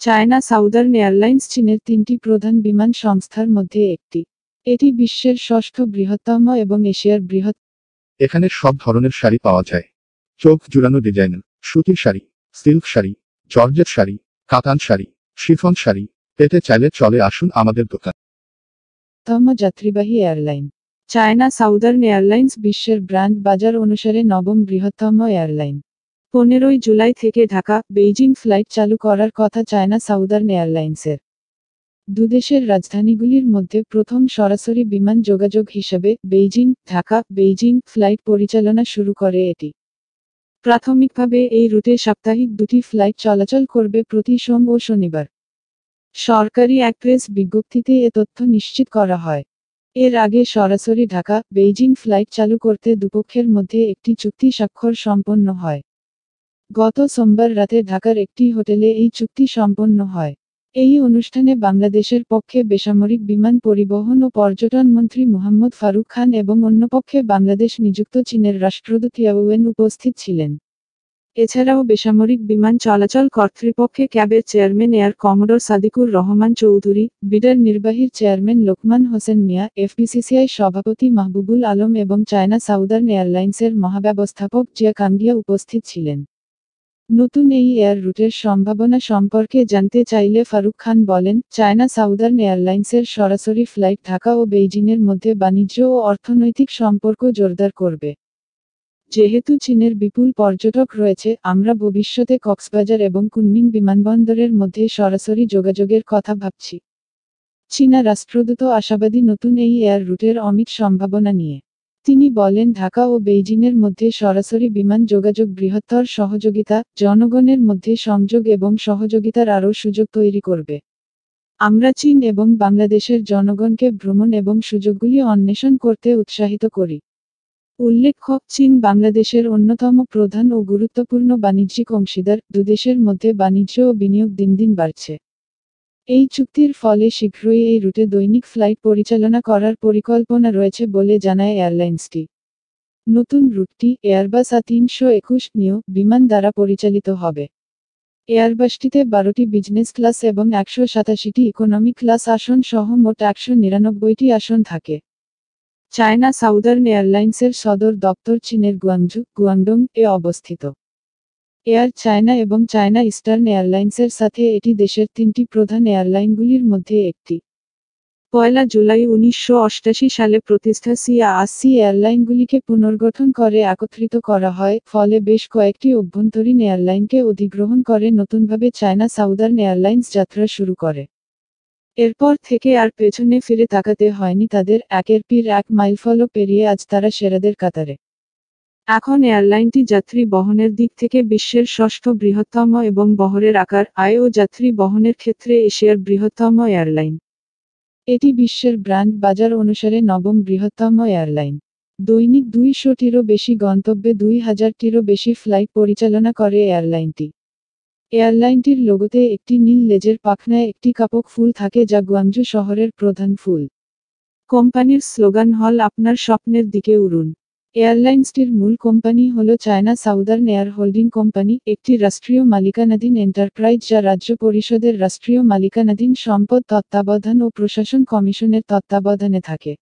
China southern airlines চীনের 3টি প্রধান বিমান সংস্থার মধ্যে একটি। এটি বিশ্বের ষষ্ঠ বৃহত্তম এবং এশিয়ার বৃহৎ। এখানে সব ধরনের শাড়ি পাওয়া যায়। চোখ জুড়ানো ডিজাইনের সুতির শাড়ি, সিল্ক শাড়ি, জর্জেট শাড়ি, কাতান শাড়ি, শিফন শাড়ি পেতে চাইলে চলে আসুন আমাদের দোকান। তম যাত্রীবাহী এয়ারলাইন চায়না সাউদার্ন এয়ারলাইন্স বিশ্বের ব্র্যান্ড বাজার অনুসারে নবম বৃহত্তম এয়ারলাইন। 15 জুলাই থেকে ঢাকা বেইজিং ফ্লাইট চালু করার কথা চায়না সাউদার্ন এয়ারলাইন্সের। দুদেশের রাজধানীগুলির মধ্যে প্রথম সরাসরি বিমান যোগাযোগ হিসেবে বেইজিং ঢাকা বেইজিং ফ্লাইট পরিচালনা শুরু করে এটি। প্রাথমিকভাবে এই রুটে সাপ্তাহিক 2টি ফ্লাইট চলাচল করবে প্রতি সোম ও শনিবার। সরকারি এক প্রেস বিজ্ঞপ্তিতে এ তথ্য নিশ্চিত করা হয়। এর আগে সরাসরি ঢাকা বেইজিং ফ্লাইট চালু করতে দুপক্ষের মধ্যে একটি চুক্তি স্বাক্ষর সম্পন্ন হয়। গত সোমবার রাতে ঢাকার একটি হোটেলে এই চুক্তি সম্পন্ন হয়। এই অনুষ্ঠানে বাংলাদেশের পক্ষে বেসামরিক বিমান পরিবহন ও পর্যটন মন্ত্রী মোহাম্মদ ফারুক খান এবং অন্য পক্ষে বাংলাদেশ নিযুক্ত চীনের রাষ্ট্রদূত ইয়াওয়েন উপস্থিত ছিলেন। এছাড়াও বেসামরিক বিমান চলাচল কর্তৃপক্ষে ক্যাবের chairman air commodore Sadiqur Rahman Chowdhury, বিডার নির্বাহীর চেয়ারম্যান লোকমান হোসেন মিয়া, এফবিসিসিআই সভাপতি মাহবুবুল আলম এবং চায়না সাউদার্ন এয়ারলাইন্সের মহাব্যবস্থাপক জিয়া কাঙ্গিয়া উপস্থিত ছিলেন। নতুন এই এয়ার রুটের সম্ভাবনা সম্পর্কে জানতে চাইলে ফারুক খান বলেন, চায়না সাউদার্ন এয়ারলাইন্সের সরাসরি ফ্লাইট ঢাকা ও বেইজিংয়ের মধ্যে বাণিজ্য ও অর্থনৈতিক সম্পর্ক জোরদার করবে। যেহেতু চীনের বিপুল পর্যটক রয়েছে, আমরা ভবিষ্যতে কক্সবাজার এবং কুনমিং বিমানবন্দরের মধ্যে সরাসরি যোগাযোগের কথা ভাবছি। চীনা রাষ্ট্রদূত আশাবাদী নতুন এই এয়ার রুটের অমিত সম্ভাবনা নিয়ে। তিনি বলেন, ঢাকা ও বেইজিংয়ের মধ্যে সরাসরি বিমান যোগাযোগ বৃহত্তর সহযোগিতা, জনগণের মধ্যে সংযোগ এবং সহযোগিতার আরও সুযোগ তৈরি করবে। আমরা চীন এবং বাংলাদেশের জনগণকে ভ্রমণ এবং সুযোগগুলি অন্বেষণ করতে উৎসাহিত করি। উল্লেখ্য, চীন বাংলাদেশের অন্যতম প্রধান ও গুরুত্বপূর্ণ বাণিজ্যিক অংশীদার। দুদেশের মধ্যে বাণিজ্য ও বিনিয়োগ দিন দিন বাড়ছে। এই চুক্তির ফলে শীঘ্রই এই রুটে দৈনিক ফ্লাইট পরিচালনা করার পরিকল্পনা রয়েছে বলে জানায় এয়ারলাইন্সটি। নতুন রুটটি এয়ারবাস A321 নিও বিমান দ্বারা পরিচালিত হবে। এয়ারবাসটিতে 12টি বিজনেস ক্লাস এবং 187টি ইকোনমি ক্লাস আসন সহ মোট 199টি আসন থাকে। চায়না সাউদার্ন এয়ারলাইন্সের সদর দপ্তর চীনের গুয়াংডং এ অবস্থিত। এয়ার চায়না এবং চায়না ইস্টার্ন এয়ারলাইন্সের সাথে এটি দেশের 3টি প্রধান এয়ারলাইনগুলির মধ্যে একটি। 1 জুলাই 1988 সালে প্রতিষ্ঠা CAAC এয়ারলাইনগুলিকে পুনর্গঠন করে একত্রিত করা হয়, ফলে বেশ কয়েকটি অভ্যন্তরীণ এয়ারলাইনকে অধিগ্রহণ করে নতুনভাবে চায়না সাউদার্ন এয়ারলাইন্স যাত্রা শুরু করে। এরপর থেকে আর পেছনে ফিরে তাকাতে হয়নি তাদের। একের পর এক মাইলফলক পেরিয়ে আজ তারা সেরাদের কাতারে। এখন এয়ারলাইনটি যাত্রী বহনের দিক থেকে বিশ্বের ষষ্ঠ বৃহত্তম এবং বহরের আকার, আয় ও যাত্রী বহনের ক্ষেত্রে এশিয়ার বৃহত্তম এয়ারলাইন। এটি বিশ্বের ব্র্যান্ড বাজার অনুসারে নবম বৃহত্তম এয়ারলাইন। দৈনিক 200টিরও বেশি গন্তব্যে 2000টিরও বেশি ফ্লাইট পরিচালনা করে এয়ারলাইনটি। এয়ারলাইনটির লোগোতে একটি নীল লেজের পাখনায় একটি কাপক ফুল থাকে, যা গুয়াংজু শহরের প্রধান ফুল। কোম্পানির স্লোগান হল, আপনার স্বপ্নের দিকে উড়ুন। এয়ারলাইন্সটির মূল কোম্পানি হল China southern air holding company, একটি রাষ্ট্রীয় মালিকানাধীন এন্টারপ্রাইজ যা রাজ্য পরিষদের রাষ্ট্রীয় মালিকানাধীন সম্পদ তত্ত্বাবধান ও প্রশাসন কমিশনের তত্ত্বাবধানে থাকে।